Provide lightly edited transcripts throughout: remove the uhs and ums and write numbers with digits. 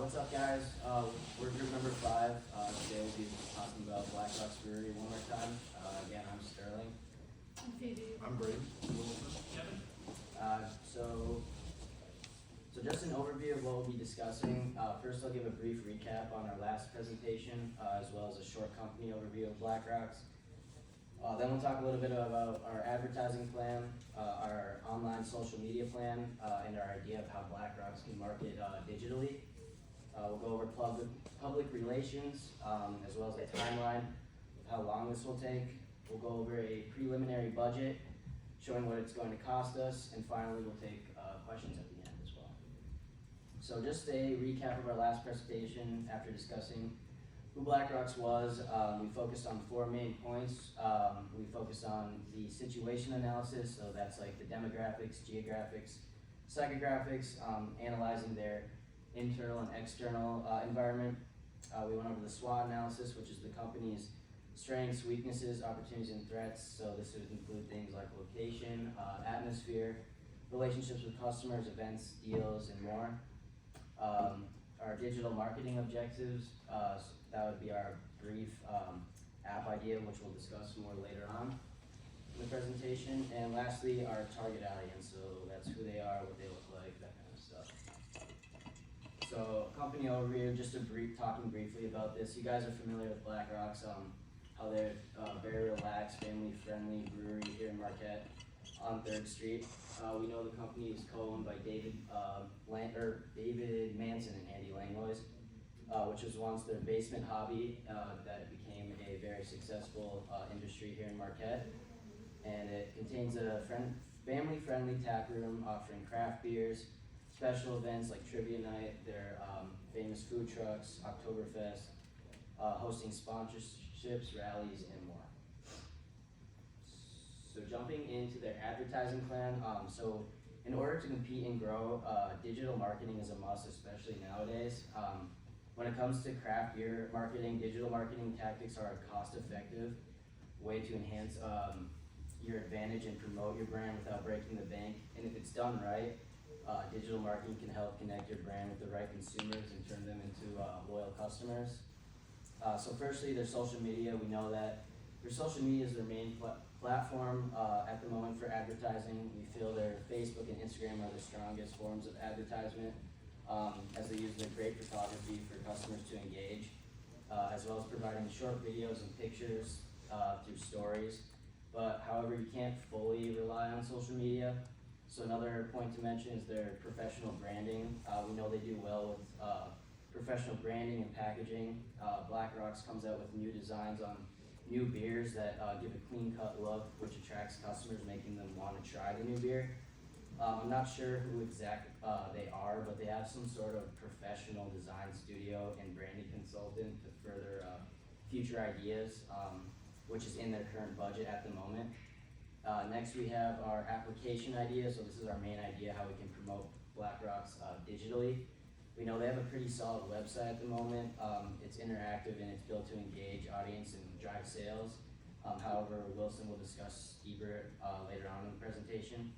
What's up, guys? We're group number 5. Today we'll be talking about Black Rocks Brewery one more time. Again, I'm Sterling. I'm Phoebe. I'm Brady. Kevin. So just an overview of what we'll be discussing. First, I'll give a brief recap on our last presentation, as well as a short company overview of Black Rocks. Then we'll talk a little bit about our advertising plan, our online social media plan, and our idea of how Black Rocks can market digitally. We'll go over public relations, as well as a timeline of how long this will take. We'll go over a preliminary budget, showing what it's going to cost us, and finally we'll take questions at the end as well. So just a recap of our last presentation. After discussing who Black Rocks was, we focused on 4 main points. We focused on the situation analysis, so that's like the demographics, geographics, psychographics, analyzing their internal and external environment. We went over the SWOT analysis, which is the company's strengths, weaknesses, opportunities, and threats. So this would include things like location, atmosphere, relationships with customers, events, deals, and more. Our digital marketing objectives, that would be our brief app idea, which we'll discuss more later on in the presentation. And lastly, our target audience, so that's who they are, what they look like, that kind of stuff. So company overview, just talking briefly about this. You guys are familiar with Black Rocks, how they're very relaxed, family-friendly brewery here in Marquette on 3rd Street. We know the company is co-owned by David Manson and Andy Langlois, which was once their basement hobby that became a very successful industry here in Marquette. And it contains a family-friendly tap room offering craft beers, special events like Trivia Night, their famous food trucks, Oktoberfest, hosting sponsorships, rallies, and more. So jumping into their advertising plan, so in order to compete and grow, digital marketing is a must, especially nowadays. When it comes to craft beer marketing, digital marketing tactics are a cost-effective way to enhance your advantage and promote your brand without breaking the bank. And if it's done right, digital marketing can help connect your brand with the right consumers and turn them into loyal customers. So firstly, their social media. We know that their social media is their main platform at the moment for advertising. We feel their Facebook and Instagram are the strongest forms of advertisement, as they use their great photography for customers to engage, as well as providing short videos and pictures through stories. But however, you can't fully rely on social media. So another point to mention is their professional branding. We know they do well with professional branding and packaging. Black Rocks comes out with new designs on new beers that give a clean-cut look, which attracts customers, making them want to try the new beer. I'm not sure who exact they are, but they have some sort of professional design studio and branding consultant to further future ideas, which is in their current budget at the moment. Next, we have our application idea. So this is our main idea, how we can promote Black Rocks digitally. We know they have a pretty solid website at the moment. It's interactive and it's built to engage audience and drive sales. However, Wilson will discuss deeper later on in the presentation.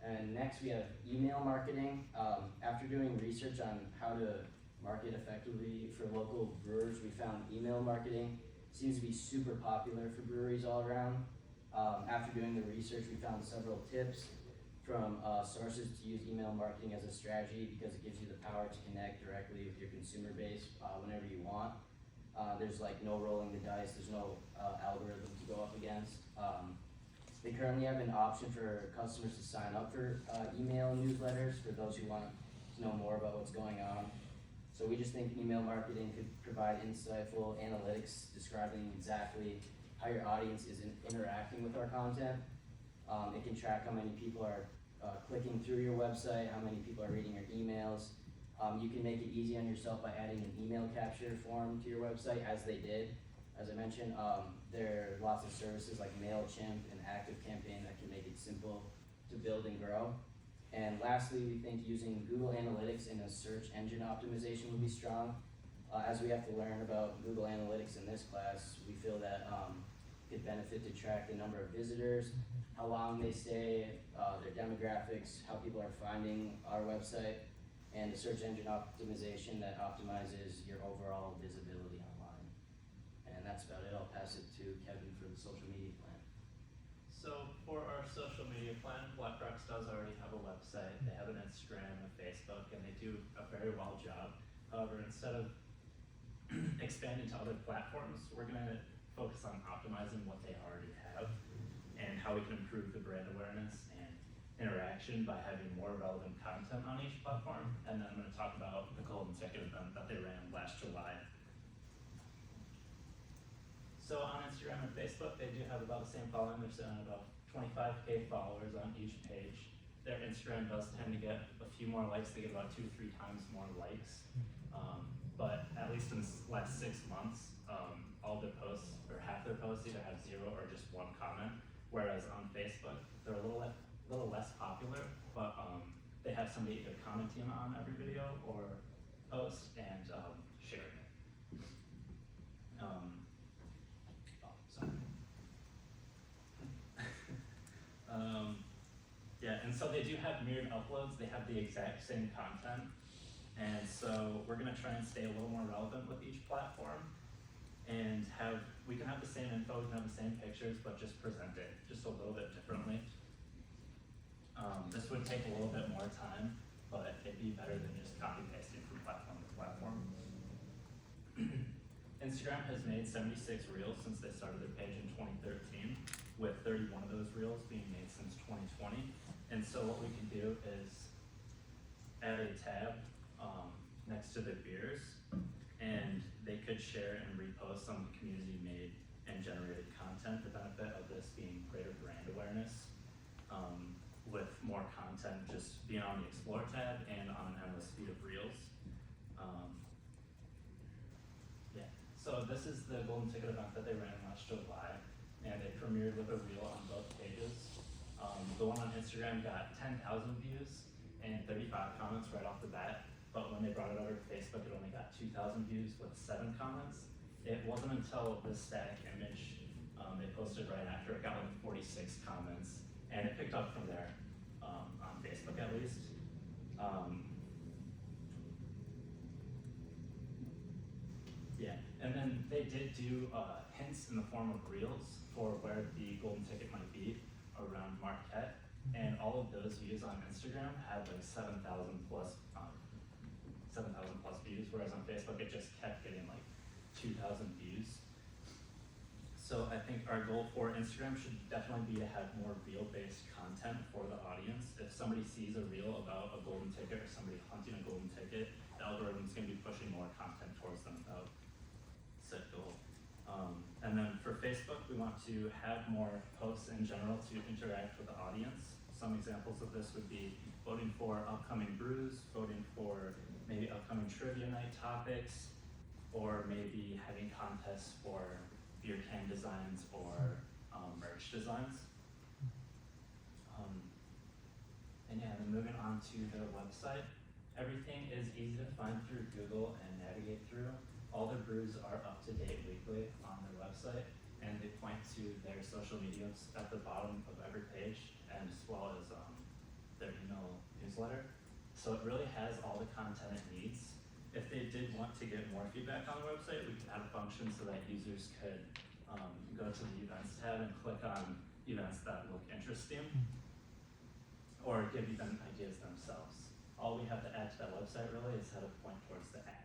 And next we have email marketing. After doing research on how to market effectively for local brewers, we found email marketing seems to be super popular for breweries all around. After doing the research, we found several tips from sources to use email marketing as a strategy because it gives you the power to connect directly with your consumer base whenever you want. There's like no rolling the dice, there's no algorithm to go up against. They currently have an option for customers to sign up for email newsletters for those who want to know more about what's going on. So we just think email marketing could provide insightful analytics describing exactly how your audience is interacting with our content. It can track how many people are clicking through your website, how many people are reading your emails. You can make it easy on yourself by adding an email capture form to your website, as they did. As I mentioned, there are lots of services like MailChimp and ActiveCampaign that can make it simple to build and grow. And lastly, we think using Google Analytics and a search engine optimization would be strong. As we have to learn about Google Analytics in this class, we feel that it could benefit to track the number of visitors, how long they stay, their demographics, how people are finding our website. and a search engine optimization that optimizes your overall visibility online. And that's about it. I'll pass it to Kevin for the social media plan. So for our social media plan, BlackRock does already have a website. They have an Instagram, a Facebook, and they do a very well job. However, instead of expanding to other platforms, we're going to focus on optimizing what they already have and how we can improve the brand awareness and interaction by having more relevant content on each platform. And then I'm going to talk about the Golden Ticket event that they ran last July. So on Instagram and Facebook, they do have about the same following. They're sitting at about 25K followers on each page. Their Instagram does tend to get a few more likes. They get about 2 to 3 times more likes. But at least in the last 6 months, all their posts, or half their posts, either have 0 or just 1 comment. Whereas on Facebook, they're a little less popular, but they have somebody either commenting on every video or post and sharing it. Yeah, and so they do have mirrored uploads. They have the exact same content. And so we're gonna try and stay a little more relevant with each platform and we can have the same info, we can have the same pictures, but just present it just a little bit differently. This would take a little bit more time, but it'd be better than just copy pasting from platform to platform. Instagram has made 76 reels since they started their page in 2013, with 31 of those reels being made since 2020. And so what we can do is add a tab next to the beers, and they could share and repost some of the community made and generated content. The benefit of this being greater brand awareness, with more content just being on the Explore tab and on an endless feed of reels. Yeah, so this is the Golden Ticket event that they ran last July, and it premiered with a reel on both pages. The one on Instagram got 10,000 views and 35 comments right off the bat, but when they brought it over to Facebook, it only got 2,000 views with 7 comments. It wasn't until this static image they posted right after it got like 46 comments, and it picked up from there, on Facebook at least. Yeah, and then they did do hints in the form of reels for where the Golden Ticket might be around Marquette, and all of those views on Instagram had like 7,000 plus views, whereas on Facebook it just kept getting like 2,000 views. So I think our goal for Instagram should definitely be to have more reel-based content for the audience. If somebody sees a reel about a golden ticket or somebody hunting a golden ticket, the algorithm's gonna be pushing more content towards them about said goal. And then for Facebook, we want to have more posts in general to interact with the audience. Some examples of this would be voting for upcoming brews, voting for maybe upcoming trivia night topics, or maybe having contests for beer can designs or merch designs. And yeah, then moving on to their website. Everything is easy to find through Google and navigate through. All their brews are up to date weekly on their website, and they point to their social medias at the bottom of every page, and as well as their email newsletter. So it really has all the content it needs. If they did want to get more feedback on the website, we could add a function so that users could go to the events tab and click on events that look interesting, or give them ideas themselves. All we have to add to that website really is how to point towards the ad.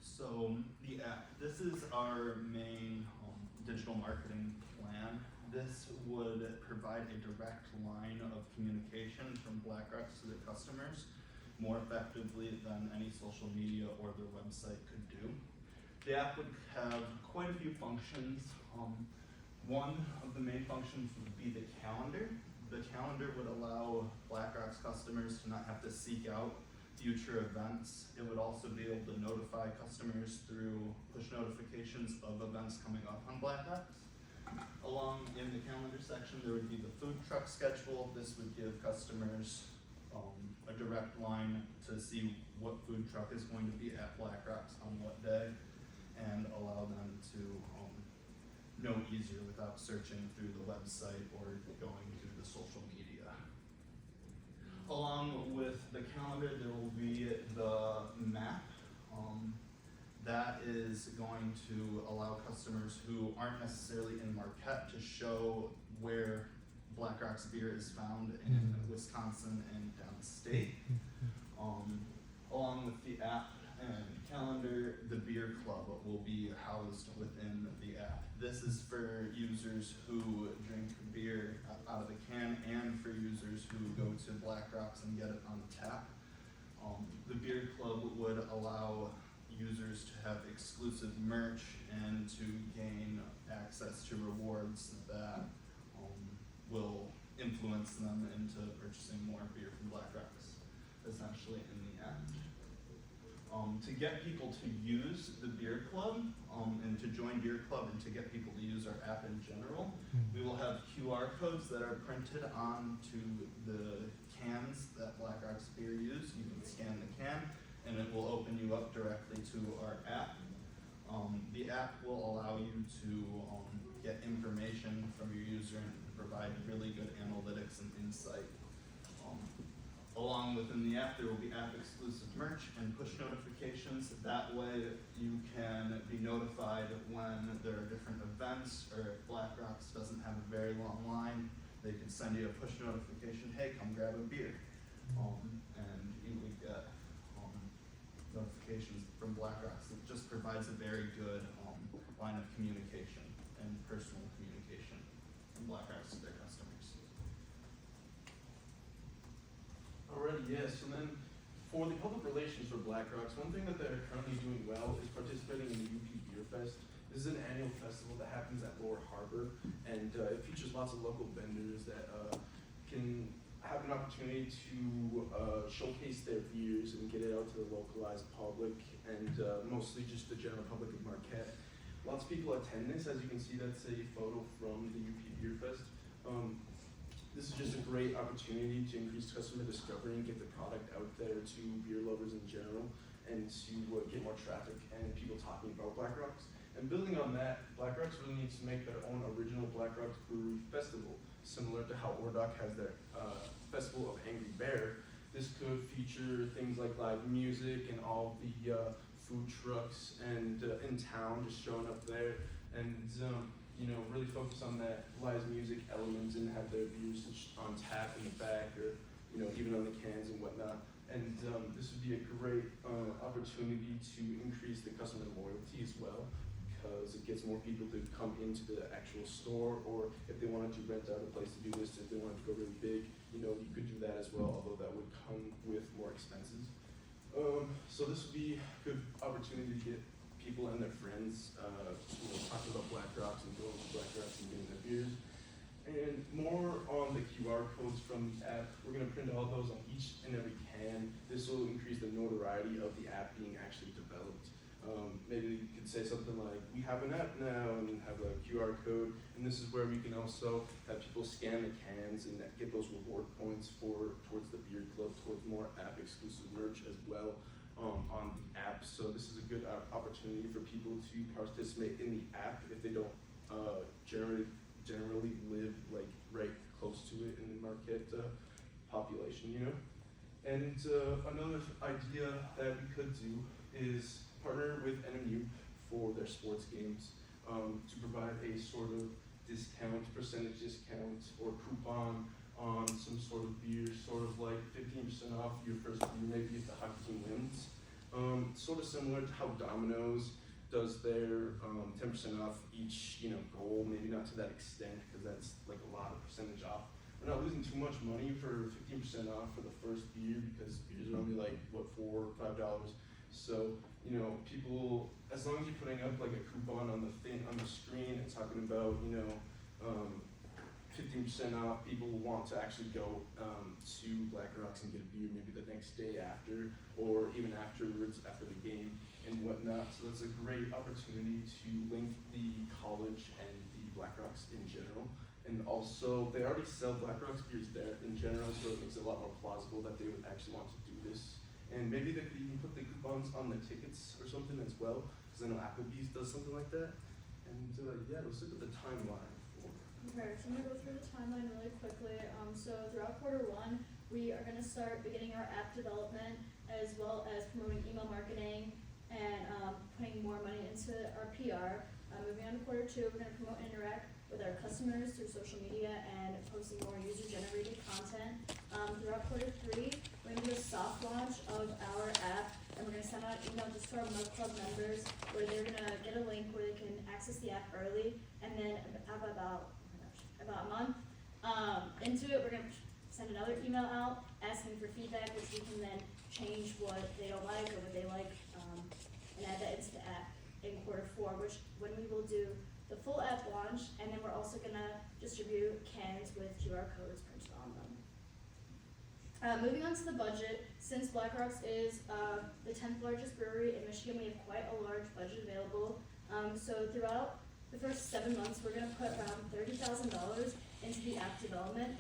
So the app, this is our main digital marketing plan. This would provide a direct line of communication from BlackRock to their customers more effectively than any social media or their website could do. The app would have quite a few functions. One of the main functions would be the calendar. The calendar would allow BlackRock's customers to not have to seek out future events. It would also be able to notify customers through push notifications of events coming up on BlackRock. Along in the calendar section, there would be the food truck schedule. This would give customers a direct line to see what food truck is going to be at BlackRock's on what day, and allow them to know easier without searching through the website or going through the social media. along with the calendar, there will be the map. That is going to allow customers who aren't necessarily in Marquette to show where Black Rock's beer is found in Wisconsin and downstate. Along with the app and calendar, the beer club will be housed within the app. This is for users who drink beer out of the can and for users who go to Black Rocks and get it on tap. The beer club would allow users to have exclusive merch and to gain access to rewards that will influence them into purchasing more beer from Black Rocks, essentially in the end. To get people to use the beer club and to join beer club and to get people to use our app in general, we will have QR codes that are printed onto the cans that Black Rocks beer use. You can scan the can and it will open you up directly to our app. The app will allow you to get information from your user and provide really good analytics and insight. Along within the app, there will be app exclusive merch and push notifications. That way you can be notified when there are different events, or if Black Rocks doesn't have a very long line, they can send you a push notification, hey, come grab a beer. And you would get notifications from Black Rocks. It just provides a very good line of communication and personal communication from Black Rocks to their customers. Alrighty, yes, and then for the public relations for Black Rocks, one thing that they're currently doing well is participating in the UP Beer Fest. This is an annual festival that happens at Lower Harbor, and it features lots of local vendors that can have an opportunity to showcase their beers and get it out to the localized public and mostly just the general public of Marquette. Lots of people attend this. As you can see, that's a photo from the UP Beer Fest. This is just a great opportunity to increase customer discovery and get the product out there to beer lovers in general and to get more traffic and people talking about Black Rocks. And building on that, Black Rocks really needs to make their own original Black Rocks Brewery Festival, similar to how Ordock has their Festival of Angry Bear. This could feature things like live music and all the food trucks and in town just showing up there and really focus on that live music element and have their beers on tap in the back or even on the cans and whatnot. And this would be a great opportunity to increase the customer loyalty as well, because it gets more people to come into the actual store, or if they wanted to rent out a place to do this, if they wanted to go really big, you could do that as well, although that would come with more expenses. So this would be a good opportunity to get people and their friends talking about Black Rocks and going to Black Rocks and getting their beers. And more on the QR codes from the app, we're going to print all those on each and every can. This will increase the notoriety of the app being actually developed. Maybe you could say something like, we have an app now, and have a QR code, and this is where we can also have people scan the cans and get those reward points towards the beer club, towards more app exclusive merch as well on the app. So this is a good opportunity for people to participate in the app if they don't generally live like right close to it in the Marquette population, And another idea that we could do is partner with NMU for their sports games to provide a sort of percentage discount or coupon on some sort of beer, sort of like 15% off your first beer, maybe if the hockey team wins. Sort of similar to how Domino's does their 10% off each, goal, maybe not to that extent, because that's like a lot of percentage off. We're not losing too much money for 15% off for the first beer, because beers are only like, $4 or $5. So, people, as long as you're putting up like a coupon on the screen and talking about, 15% off, people want to actually go to Black Rocks and get a beer maybe the next day after, or even afterwards, after the game and whatnot. So that's a great opportunity to link the college and the Black Rocks in general. And also, they already sell Black Rocks beers there in general, so it makes it a lot more plausible that they would actually want to do this. And maybe they could even put the coupons on the tickets or something as well, because I know Applebee's does something like that. And let's look at the timeline. Okay, so I'm gonna go through the timeline really quickly. So throughout quarter one, we are gonna start beginning our app development as well as promoting email marketing and putting more money into our PR. Moving on to quarter two, we're gonna promote and interact with our customers through social media and posting more user-generated content. Throughout quarter three, we're gonna do a soft launch of our app, and we're gonna send out an email just to our Mug Club members where they're gonna get a link where they can access the app early, and then about a month into it, we're gonna send another email out asking for feedback, which we can then change what they don't like or what they like, and add that into the app in quarter four, which when we will do the full app launch, and then we're also gonna distribute cans with QR codes printed on them. Moving on to the budget, since Black Rocks is the 10th largest brewery in Michigan, we have quite a large budget available. So throughout the first 7 months, we're gonna put around $30,000 into the app development.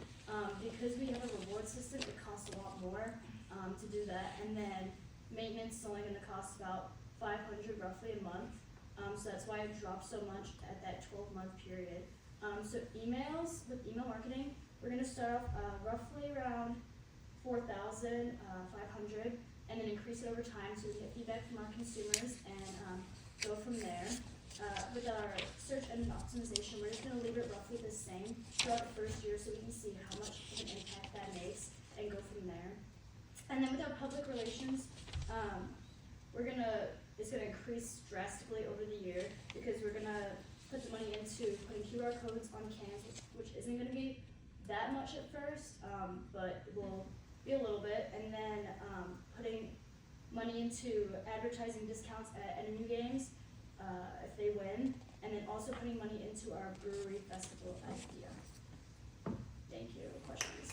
Because we have a reward system, it costs a lot more to do that, and then maintenance is only gonna cost about $500 roughly a month. So that's why it dropped so much at that 12-month period. So emails, with email marketing, we're gonna start off roughly around 4,500, and then increase it over time so we get feedback from our consumers and go from there. With our search engine optimization, we're just gonna leave it roughly the same throughout the first year so we can see how much of an impact that makes and go from there. And then with our public relations, it's gonna increase drastically over the year because we're gonna put the money into putting QR codes on cans, which isn't gonna be that much at first, but it will be a little bit, and then putting money into advertising discounts at NMU games if they win, and then also putting money into our brewery festival idea. Thank you. Questions?